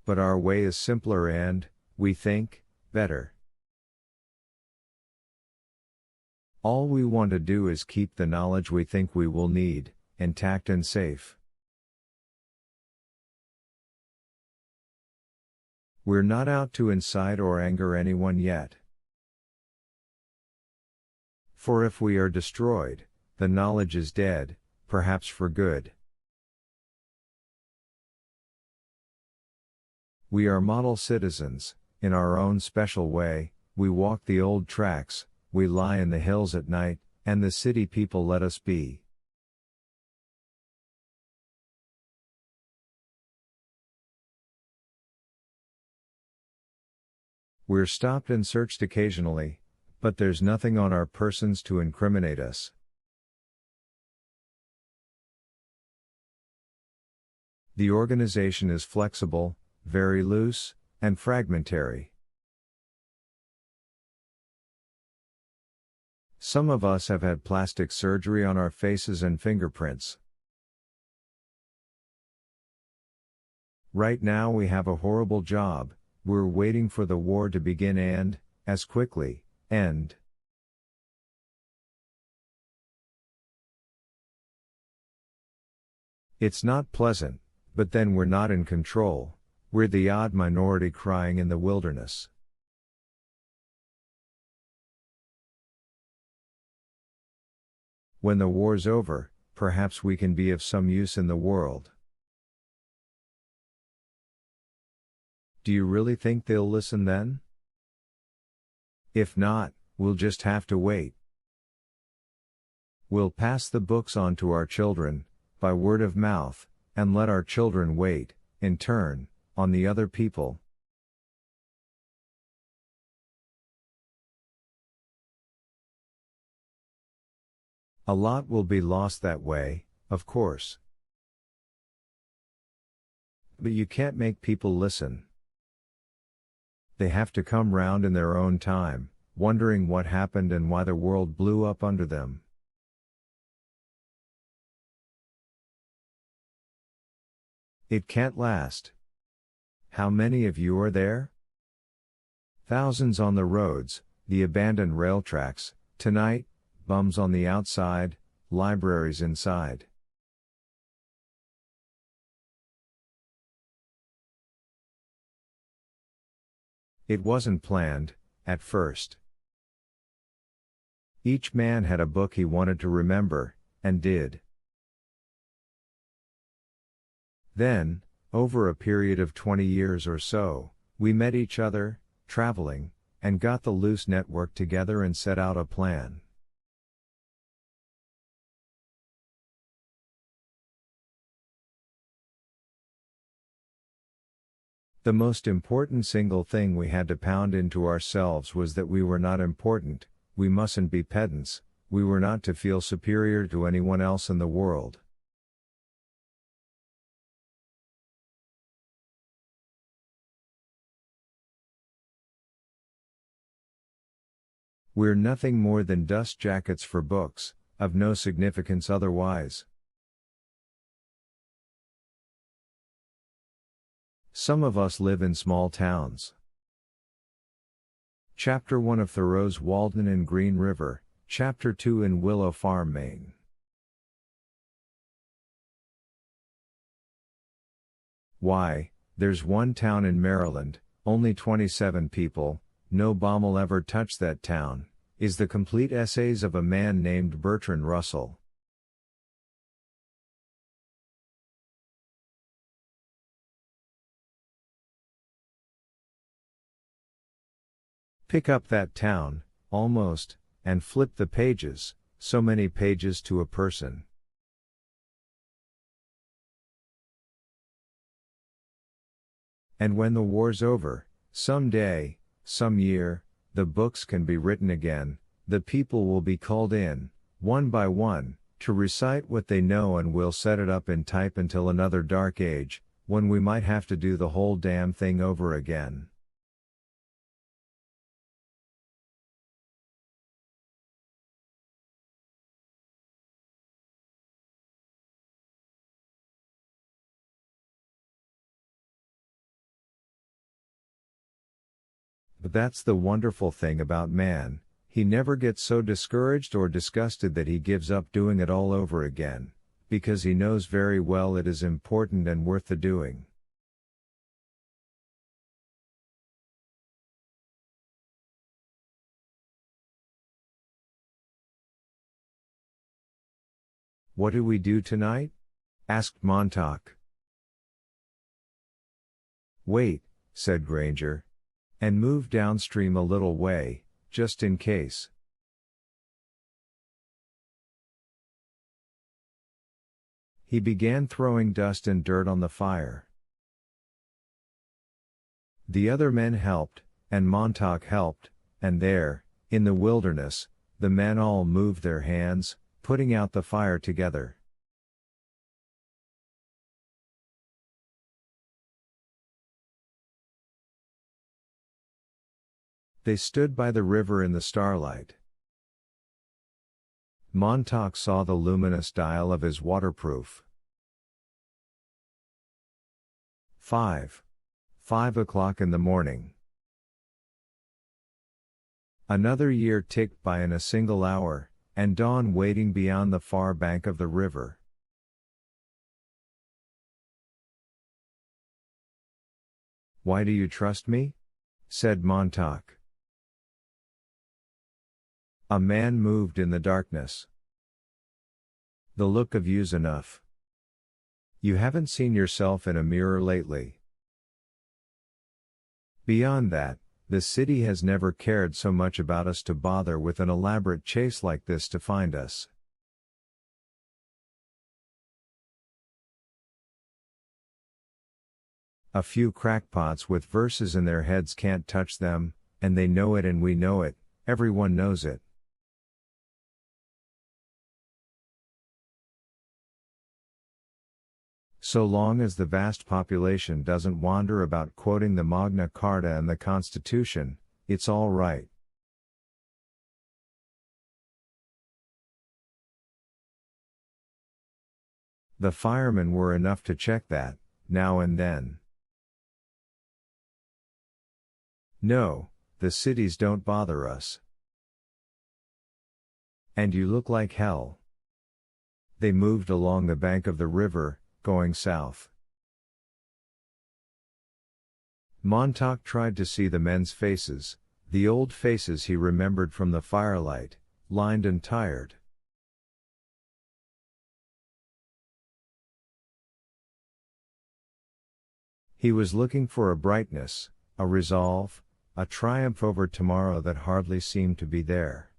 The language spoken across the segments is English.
but our way is simpler and, we think, better. All we want to do is keep the knowledge we think we will need, intact and safe. We're not out to incite or anger anyone yet. For if we are destroyed, the knowledge is dead, perhaps for good. We are model citizens, in our own special way, we walk the old tracks, we lie in the hills at night, and the city people let us be. We're stopped and searched occasionally, but there's nothing on our persons to incriminate us. The organization is flexible, very loose, and fragmentary. Some of us have had plastic surgery on our faces and fingerprints. Right now we have a horrible job, we're waiting for the war to begin and, as quickly, end. It's not pleasant, but then we're not in control, we're the odd minority crying in the wilderness. When the war's over, perhaps we can be of some use in the world. Do you really think they'll listen then? If not, we'll just have to wait. We'll pass the books on to our children, by word of mouth, and let our children wait, in turn, on the other people. A lot will be lost that way, of course. But you can't make people listen. They have to come round in their own time, wondering what happened and why the world blew up under them. It can't last. How many of you are there? Thousands on the roads, the abandoned rail tracks, tonight, bums on the outside, libraries inside. It wasn't planned, at first. Each man had a book he wanted to remember, and did. Then, over a period of 20 years or so, we met each other, traveling, and got the loose network together and set out a plan. The most important single thing we had to pound into ourselves was that we were not important, we mustn't be pedants, we were not to feel superior to anyone else in the world. We're nothing more than dust jackets for books, of no significance otherwise. Some of us live in small towns. Chapter 1 of Thoreau's Walden in Green River, Chapter 2 in Willow Farm, Maine. Why, there's one town in Maryland, only 27 people, no bomb'll ever touch that town, is the complete essays of a man named Bertrand Russell. Pick up that town, almost, and flip the pages, so many pages to a person. And when the war's over, some day, some year, the books can be written again, the people will be called in, one by one, to recite what they know, and we'll set it up in type until another dark age, when we might have to do the whole damn thing over again. But that's the wonderful thing about man, he never gets so discouraged or disgusted that he gives up doing it all over again, because he knows very well it is important and worth the doing. What do we do tonight? Asked Montauk. Wait, said Granger. And move downstream a little way, just in case. He began throwing dust and dirt on the fire. The other men helped, and Montauk helped, and there, in the wilderness, the men all moved their hands, putting out the fire together. They stood by the river in the starlight. Montauk saw the luminous dial of his waterproof. 5 o'clock in the morning. Another year ticked by in a single hour, and dawn waiting beyond the far bank of the river. Why do you trust me? Said Montauk. A man moved in the darkness. The look of you's enough. You haven't seen yourself in a mirror lately. Beyond that, the city has never cared so much about us to bother with an elaborate chase like this to find us. A few crackpots with verses in their heads can't touch them, and they know it and we know it, everyone knows it. So long as the vast population doesn't wander about quoting the Magna Carta and the Constitution, it's all right. The firemen were enough to check that, now and then. No, the cities don't bother us. And you look like hell. They moved along the bank of the river, going south. Montauk tried to see the men's faces, the old faces he remembered from the firelight, lined and tired. He was looking for a brightness, a resolve, a triumph over tomorrow that hardly seemed to be there.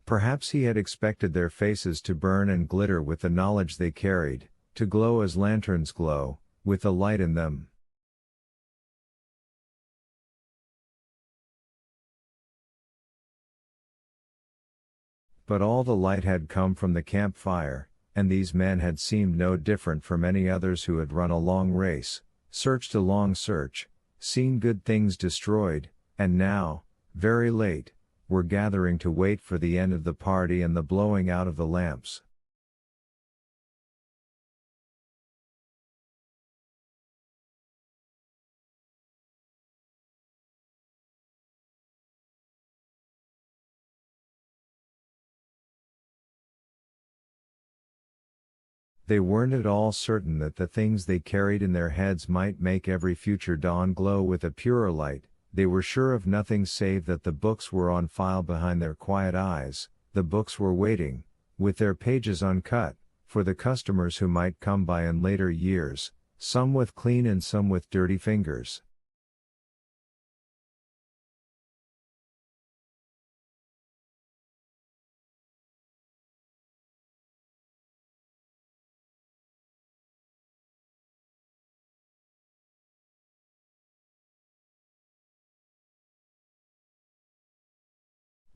Perhaps he had expected their faces to burn and glitter with the knowledge they carried, to glow as lanterns glow, with the light in them. But all the light had come from the campfire, and these men had seemed no different from any others who had run a long race, searched a long search, seen good things destroyed, and now, very late, were gathering to wait for the end of the party and the blowing out of the lamps. They weren't at all certain that the things they carried in their heads might make every future dawn glow with a purer light. They were sure of nothing save that the books were on file behind their quiet eyes, the books were waiting, with their pages uncut, for the customers who might come by in later years, some with clean and some with dirty fingers.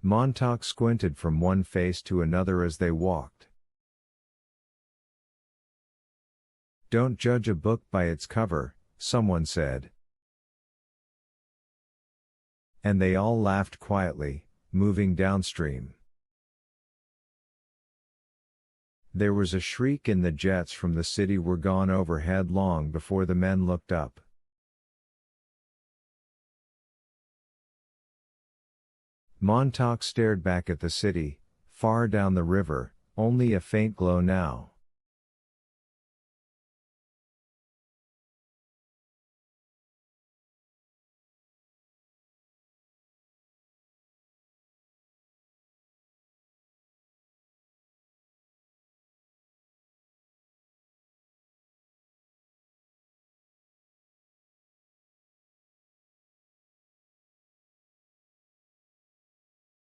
Montauk squinted from one face to another as they walked. Don't judge a book by its cover, someone said. And they all laughed quietly, moving downstream. There was a shriek and the jets from the city were gone overhead long before the men looked up. Montauk stared back at the city, far down the river, only a faint glow now.